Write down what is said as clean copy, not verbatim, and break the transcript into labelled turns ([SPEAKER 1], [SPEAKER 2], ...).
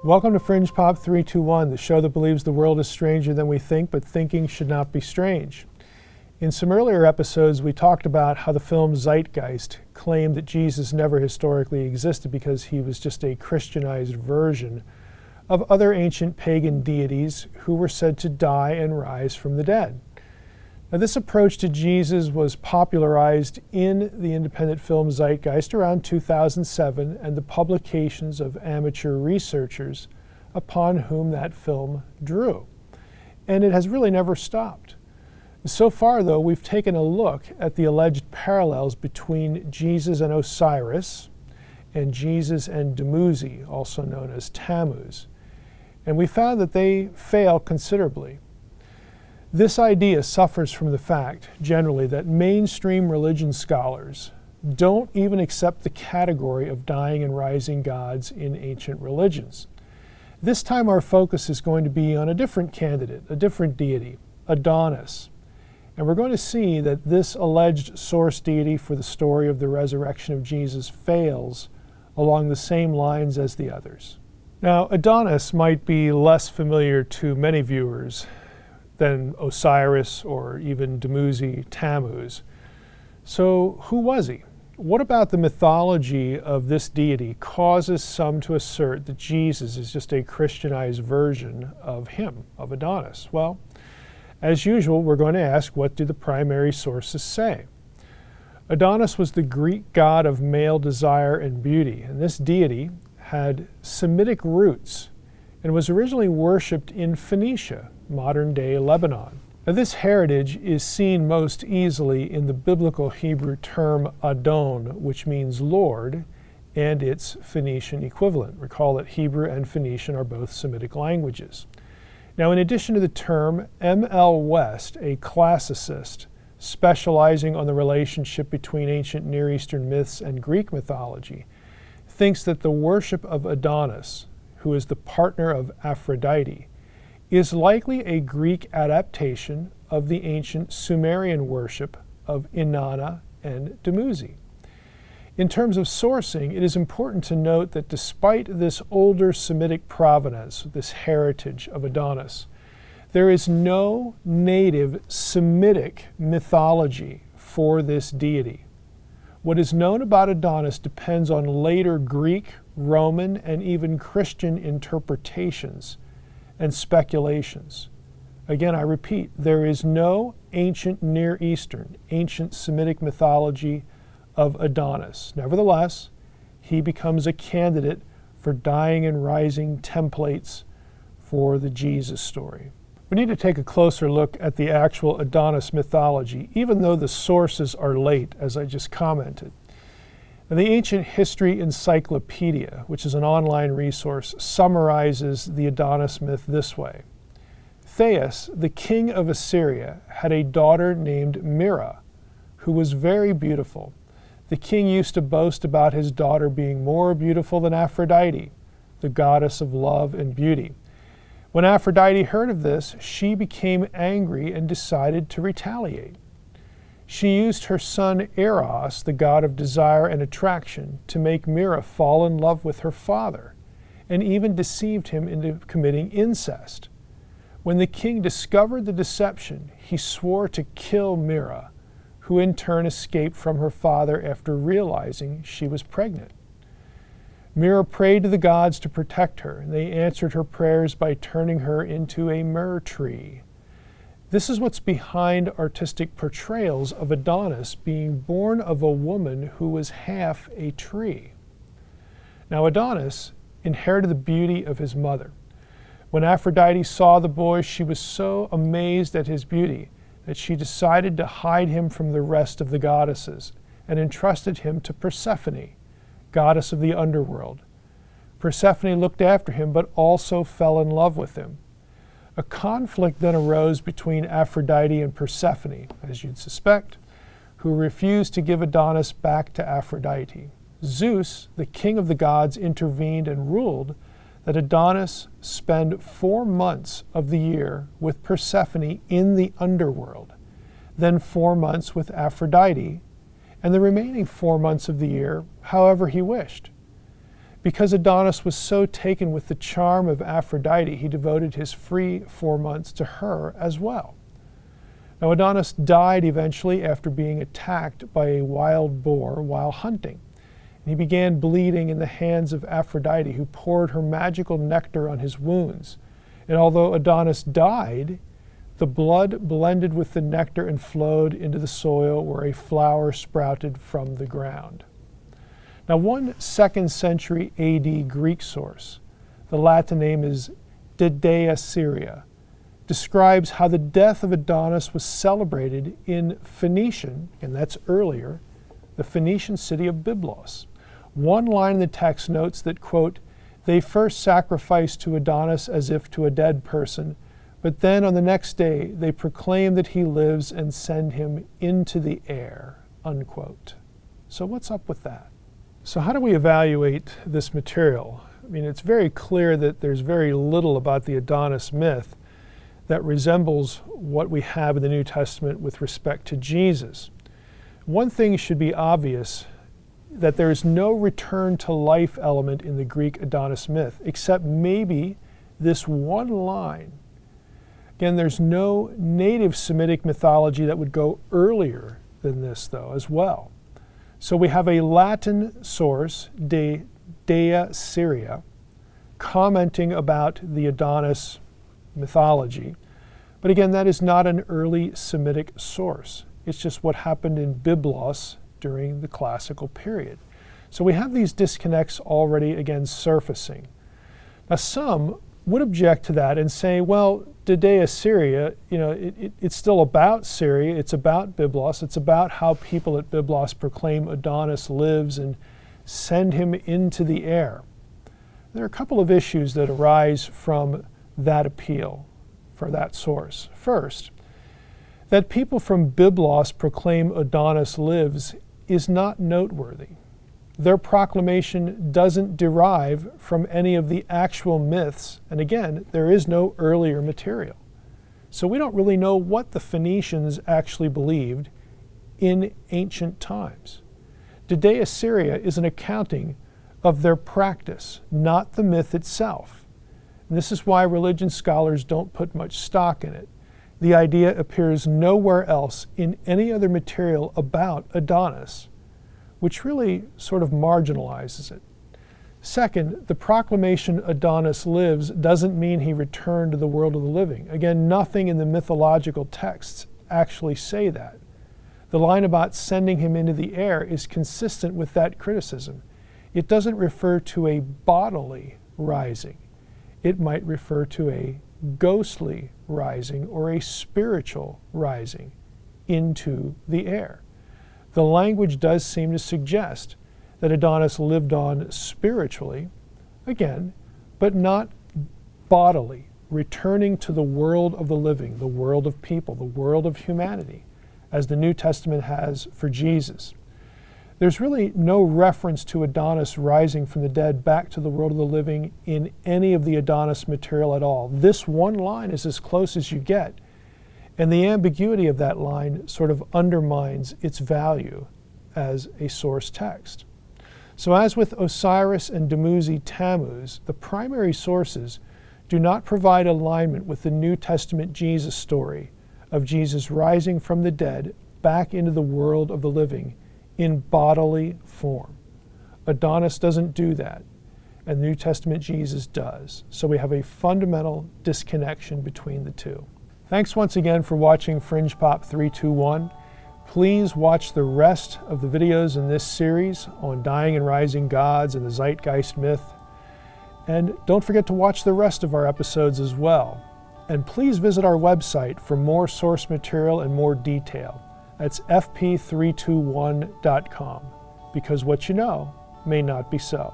[SPEAKER 1] Welcome to Fringe Pop 321, the show that believes the world is stranger than we think, but thinking should not be strange. In some earlier episodes, we talked about how the film Zeitgeist claimed that Jesus never historically existed because he was just a Christianized version of other ancient pagan deities who were said to die and rise from the dead. Now, this approach to Jesus was popularized in the independent film Zeitgeist around 2007 and the publications of amateur researchers upon whom that film drew. And it has really never stopped. So far, though, we've taken a look at the alleged parallels between Jesus and Osiris and Jesus and Dumuzi, also known as Tammuz. And we found that they fail considerably. This idea suffers from the fact, generally, that mainstream religion scholars don't even accept the category of dying and rising gods in ancient religions. This time our focus is going to be on a different candidate, a different deity, Adonis. And we're going to see that this alleged source deity for the story of the resurrection of Jesus fails along the same lines as the others. Now, Adonis might be less familiar to many viewers than Osiris or even Dumuzi, Tammuz. So who was he? What about the mythology of this deity causes some to assert that Jesus is just a Christianized version of him, of Adonis? Well, as usual, we're going to ask, what do the primary sources say? Adonis was the Greek god of male desire and beauty, and this deity had Semitic roots and was originally worshipped in Phoenicia, modern-day Lebanon. Now, this heritage is seen most easily in the biblical Hebrew term Adon, which means Lord, and its Phoenician equivalent. Recall that Hebrew and Phoenician are both Semitic languages. Now, in addition to the term, M.L. West, a classicist specializing on the relationship between ancient Near Eastern myths and Greek mythology, thinks that the worship of Adonis, who is the partner of Aphrodite, is likely a Greek adaptation of the ancient Sumerian worship of Inanna and Dumuzi. In terms of sourcing, it is important to note that despite this older Semitic provenance, this heritage of Adonis, there is no native Semitic mythology for this deity. What is known about Adonis depends on later Greek, Roman, and even Christian interpretations and speculations. Again, I repeat, there is no ancient Near Eastern, ancient Semitic mythology of Adonis. Nevertheless, he becomes a candidate for dying and rising templates for the Jesus story. We need to take a closer look at the actual Adonis mythology, even though the sources are late, as I just commented. Now, the Ancient History Encyclopedia, which is an online resource, summarizes the Adonis myth this way. Thais, the king of Assyria, had a daughter named Mira, who was very beautiful. The king used to boast about his daughter being more beautiful than Aphrodite, the goddess of love and beauty. When Aphrodite heard of this, she became angry and decided to retaliate. She used her son Eros, the god of desire and attraction, to make Mira fall in love with her father, and even deceived him into committing incest. When the king discovered the deception, he swore to kill Mira, who in turn escaped from her father after realizing she was pregnant. Mira prayed to the gods to protect her, and they answered her prayers by turning her into a myrrh tree. This is what's behind artistic portrayals of Adonis being born of a woman who was half a tree. Now, Adonis inherited the beauty of his mother. When Aphrodite saw the boy, she was so amazed at his beauty that she decided to hide him from the rest of the goddesses and entrusted him to Persephone, goddess of the underworld. Persephone looked after him but also fell in love with him. A conflict then arose between Aphrodite and Persephone, as you'd suspect, who refused to give Adonis back to Aphrodite. Zeus, the king of the gods, intervened and ruled that Adonis spend 4 months of the year with Persephone in the underworld, then 4 months with Aphrodite, and the remaining 4 months of the year however he wished. Because Adonis was so taken with the charm of Aphrodite, he devoted his free 4 months to her as well. Now, Adonis died eventually after being attacked by a wild boar while hunting. And he began bleeding in the hands of Aphrodite, who poured her magical nectar on his wounds. And although Adonis died, the blood blended with the nectar and flowed into the soil where a flower sprouted from the ground. Now, one 2nd century AD Greek source, the Latin name is Didaea Syria, describes how the death of Adonis was celebrated in Phoenician, and that's earlier, the Phoenician city of Byblos. One line in the text notes that, quote, they first sacrificed to Adonis as if to a dead person, but then on the next day they proclaim that he lives and send him into the air, unquote. So what's up with that? So how do we evaluate this material? I mean, it's very clear that there's very little about the Adonis myth that resembles what we have in the New Testament with respect to Jesus. One thing should be obvious, that there is no return to life element in the Greek Adonis myth, except maybe this one line. Again, there's no native Semitic mythology that would go earlier than this, though, as well. So we have a Latin source, Didaea Syria, commenting about the Adonis mythology. But again, that is not an early Semitic source. It's just what happened in Byblos during the classical period. So we have these disconnects already again surfacing. Now, some would object to that and say, well, Didaea Syria, it's still about Syria, it's about Byblos, it's about how people at Byblos proclaim Adonis lives and send him into the air. There are a couple of issues that arise from that appeal for that source. First, that people from Byblos proclaim Adonis lives is not noteworthy. Their proclamation doesn't derive from any of the actual myths, and again, there is no earlier material. So we don't really know what the Phoenicians actually believed in ancient times. Didaea Syria is an accounting of their practice, not the myth itself. And this is why religion scholars don't put much stock in it. The idea appears nowhere else in any other material about Adonis, which really sort of marginalizes it. Second, the proclamation Adonis lives doesn't mean he returned to the world of the living. Again, nothing in the mythological texts actually say that. The line about sending him into the air is consistent with that criticism. It doesn't refer to a bodily rising. It might refer to a ghostly rising or a spiritual rising into the air. The language does seem to suggest that Adonis lived on spiritually, again, but not bodily, returning to the world of the living, the world of people, the world of humanity, as the New Testament has for Jesus. There's really no reference to Adonis rising from the dead back to the world of the living in any of the Adonis material at all. This one line is as close as you get, and the ambiguity of that line sort of undermines its value as a source text. So as with Osiris and Dumuzi Tammuz, the primary sources do not provide alignment with the New Testament Jesus story of Jesus rising from the dead back into the world of the living in bodily form. Adonis doesn't do that, and New Testament Jesus does. So we have a fundamental disconnection between the two. Thanks once again for watching Fringe Pop 321. Please watch the rest of the videos in this series on dying and rising gods and the Zeitgeist myth. And don't forget to watch the rest of our episodes as well. And please visit our website for more source material and more detail. That's fp321.com, because what you know may not be so.